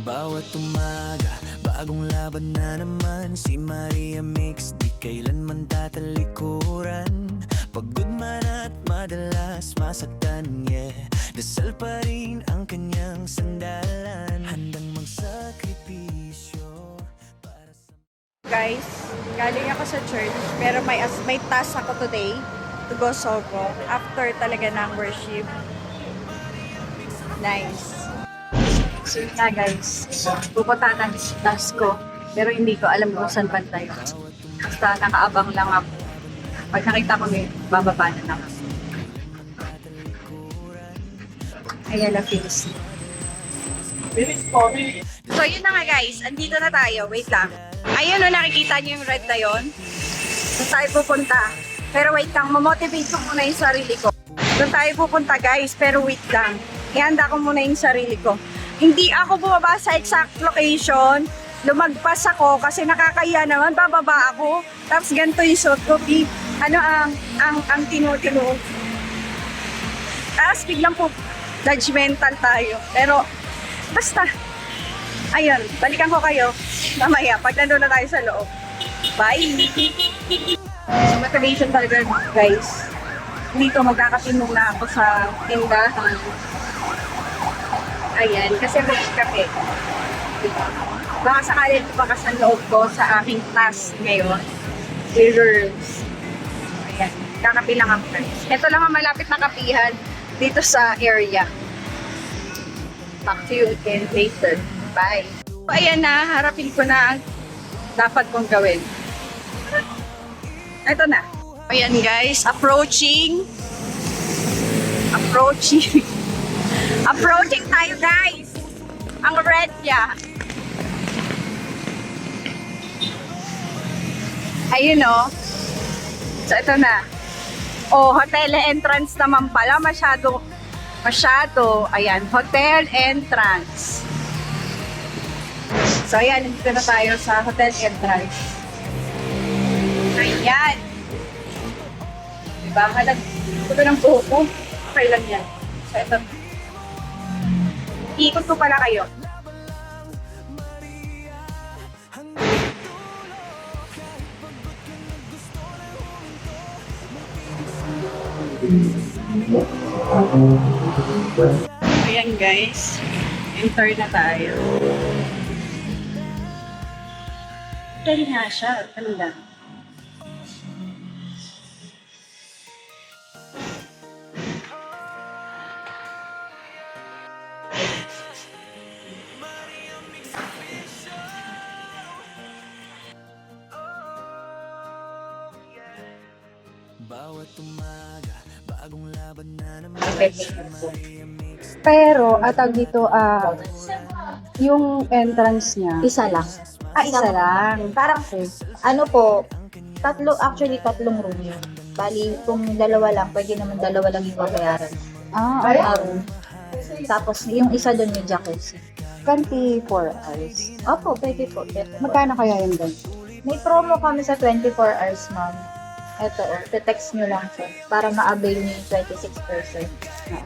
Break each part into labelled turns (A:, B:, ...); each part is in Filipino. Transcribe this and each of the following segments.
A: Bawat umaga, bagong laban na naman. Si Maria Mix, di kailanman tatalikuran. Pagod man at madalas masaktan, yeah. Dasal pa rin ang kanyang sandalan. Handang magsakripisyo para sa...
B: Guys, galing ako sa church, pero may task ako today to go Sogo after talaga ng worship. Nice. So yun na guys, pupunta na sa task ko, pero hindi ko alam kung saan bantay. Basta nakaabang lang ako. Pag nakita ko ngayon, bababa na ako. Ayan na finish. So yun na nga guys, andito na tayo. Wait lang. Ayun o, nakikita niyo yung red na yun? Doon tayo pupunta. Pero wait lang, mamotivate ko muna yung sarili ko. Doon tayo pupunta guys, pero wait lang. Ihanda ko muna yung sarili ko. Hindi ako bumaba sa exact location. Lumagpas ako kasi nakakaya naman. Bababa ako. Tapos ganito yung suot ko. Ano ang tinutino. Tapos biglang po, judgmental tayo. Pero, basta. Ayun, balikan ko kayo. Mamaya, pag nandun na tayo sa loob. Bye! So, motivation talaga, guys. Dito, magkakapinom na ako sa tindahan. Ayan, kasi may kape. Diba? Baka sakali lumakas ang loob ko sa aking task ngayon. Girls. Ayan, kakapi lang ako. Ito lang ang malapit na kapihan dito sa area. Talk to you again later. Bye. So, ayan na, harapin ko na ang dapat kong gawin. Ito na. Ayan guys, approaching tayo guys. Ang red niya. Ayun o. So ito na. Oh, hotel entrance naman pala. Masyado. Ayan, hotel entrance. So ayan, dito na tayo sa hotel entrance. Ayan. Diba? Halag ito ng buhok ko. Okay lang yan. So ito. Iikot ko pala kayo. Ayan guys. Enter na tayo. Dali nga siya. Ganda.
A: Bawat umaga, bagong laban na naman.
C: Pero, atag dito, yung entrance niya.
D: Isa lang.
C: Isa lang.
D: Parang, ano po, tatlong room yun. Bali, kung dalawa lang, pwede naman dalawa lang yung babayaran.
C: Okay.
D: Tapos, yung isa doon yung jacuzzi.
C: 24 hours.
D: Opo, pwede po.
C: Magkano kaya yung doon?
D: May promo kami sa 24 hours, ma'am. Ito, te-text nyo lang siya para ma-avail nyo yung 26%.
C: Okay.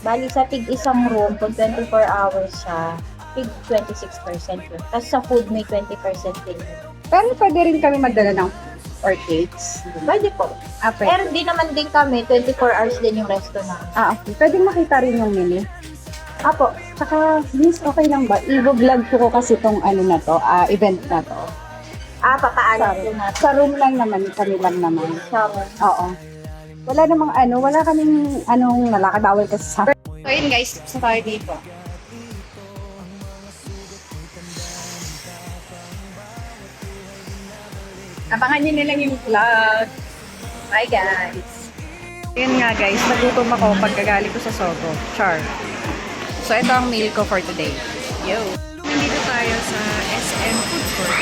D: Bali, sa tig isang room, kung 24 hours siya, tig 26% yun. Tapos sa food, may 20% din yun.
C: Pero pwede rin kami magdala ng or cakes.
D: Pwede po.
C: Pwede.
D: Pero di naman din kami, 24 hours din yung resto na.
C: Okay. Pwede makita rin yung menu.
D: Apo,
C: Tsaka, miss, okay lang ba? I-vlog ko kasi tong ano na to, event na to.
D: papaalam ko na.
C: Sa room lang naman, kami lang naman.
D: Shower.
C: Oo. Wala namang wala kaming nalakad, bawal kasi sa...
B: So yun guys, sa tayo dito. Abangan nyo nilang yung vlog. Bye guys. Yun nga guys, nagutom ako pagkagaling ko sa Sogo. Char. So ito ang meal ko for today. Yo! Nandito tayo sa SM Food Court.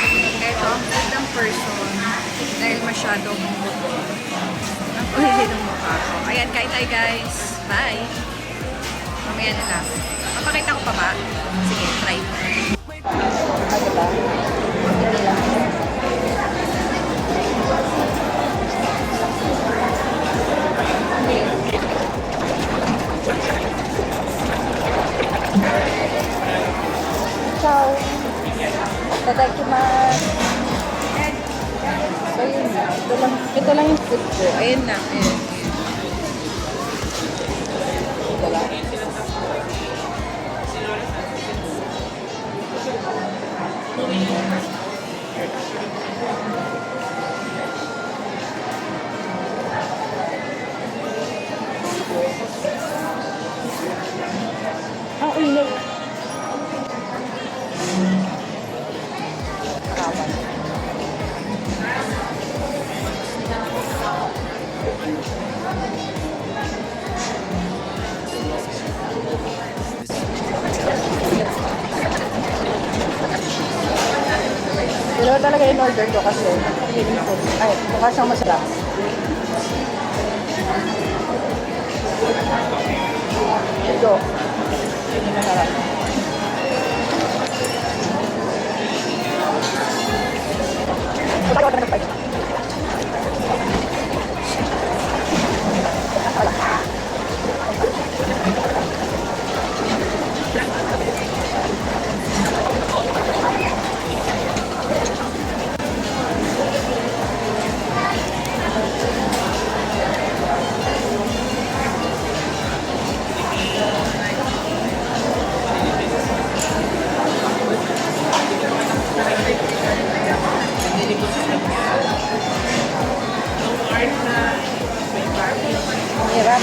B: Ito ang food ng person dahil masyadong buto. Ang pwede ng mukha ko. Ayan, kain tayo guys. Bye! Mamaya na lang. Papakita ko pa ba? Sige, try mo.
D: Ano ba? Hindi lang.
B: ciao. Tadakimasu. So, yun na. Ito lang yung food ko. Ayun na. Ayun. Ito lang. Ang init. Kawan. Dalawa talaga in order ko kasi feeling ko, ay, mukha siyang masarap. Ito. Masarap. Hirap.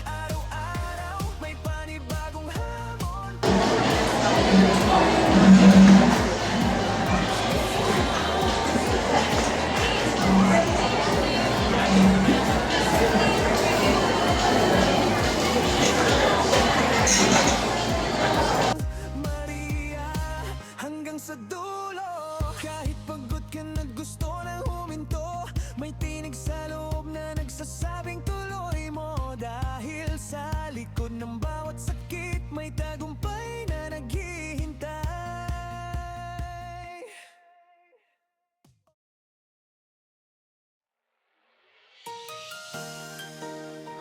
A: Araw-araw may panibagong hamon. Maria, hanggang sa dulo. Kahit pagod ka na gusto nang huminto, may tinig sa loob na nagsasabing tuloy mo. Dahil sa likod ng bawat sakit, may tagumpay na naghihintay.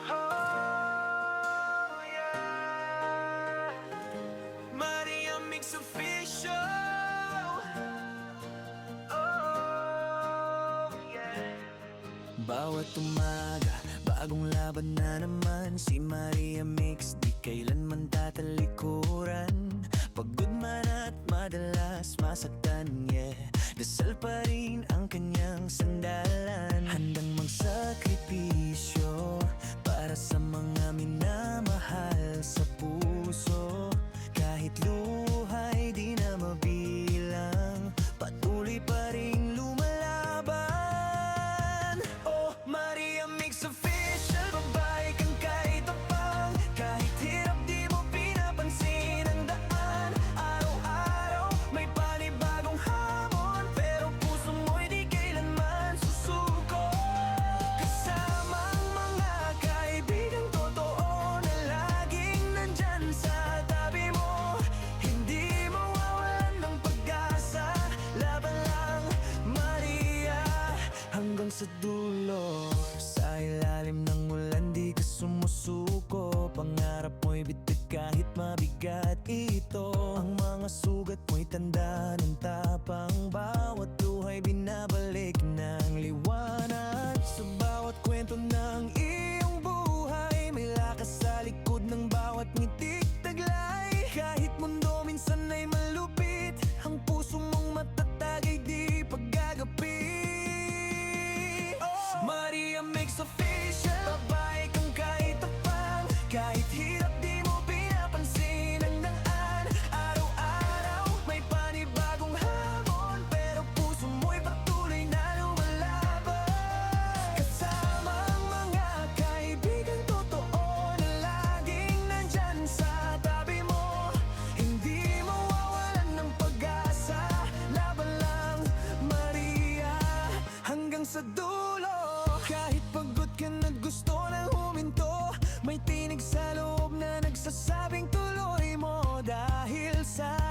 A: Oh, yeah. Maria Mix Official. Oh, yeah. Bawat umaga, bagong laban na naman. Si Maria Mix, di kailanman tatalikuran. Pagod man at madalas masaktan, yeah. Dasal pa rin ang kanyang sandalan. Handang magsakripisyo para sa mga minamahal sa puso. Kahit luhay di na mabilang, patuloy pa rin lumalaban. Oh, Maria Mix Official, babae kang kahit tapang. Kahit hirap di mo pinapansin ang daan. Araw-araw may panibagong hamon, pero puso mo'y di kailanman susuko. Kasama ang mga kaibigang totoo na laging nandyan sa tabi mo. Hindi mawawalan ng pag-asa, laban lang Maria hanggang sa dulo. Sa ilalim ng ulan di ka sumusuko, pangarap mo'y bitig kahit mabigat ito. Ang mga sugat mo'y tanda ng tapang, bawat luhay binabalik ng liwanag. Sa bawat kwento ng iyong buhay, may lakas sa likod ng bawat ngitik taglay. Kahit mundo minsan ay malupit, ang puso mong matatag ay di paggagapi. Oh, Maria Mix Official, babae kang kahit tapang. Kahit hirap di mo pinapansin ang daan. Araw-araw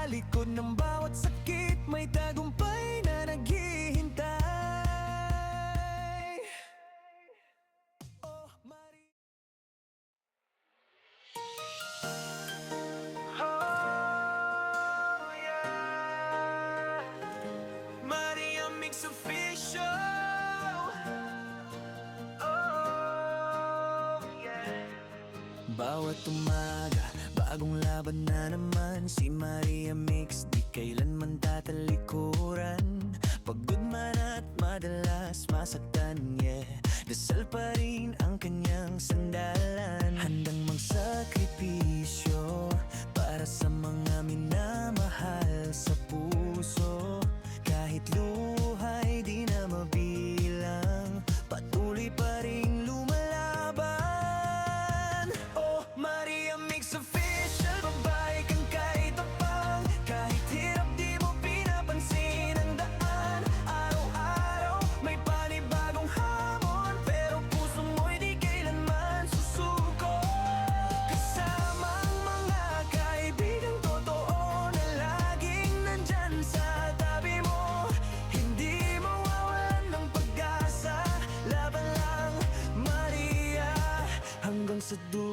A: Sa likod ng bawat sakit may tagumpay na naghihintay. Oh, Maria. Oh, yeah. Maria Mix Official. Oh, yeah. Bawat umaga, bagong laban na naman. Si Maria Mix, di kailanman tatalikuran. Pagod man at madalas masaktan, yeah. Dasal pa rin ang kanyang sandalan. Handang magsakripisyo para sa mga minamahal sa puso. Kahit luhay di na mabilang, patuloy pa rin lumalaban. Oh, Maria Mix Official, babae kang kahit tapang. Kahit hirap di mo pinapansin ang daan. Araw-araw may panibagong hamon, pero puso mo'y di kailanman susuko. Kasama ang mga kaibigang totoo na laging nandyan sa tabi mo. Hindi mawawalan ng pag-asa, laban lang Maria hanggang sa dulo.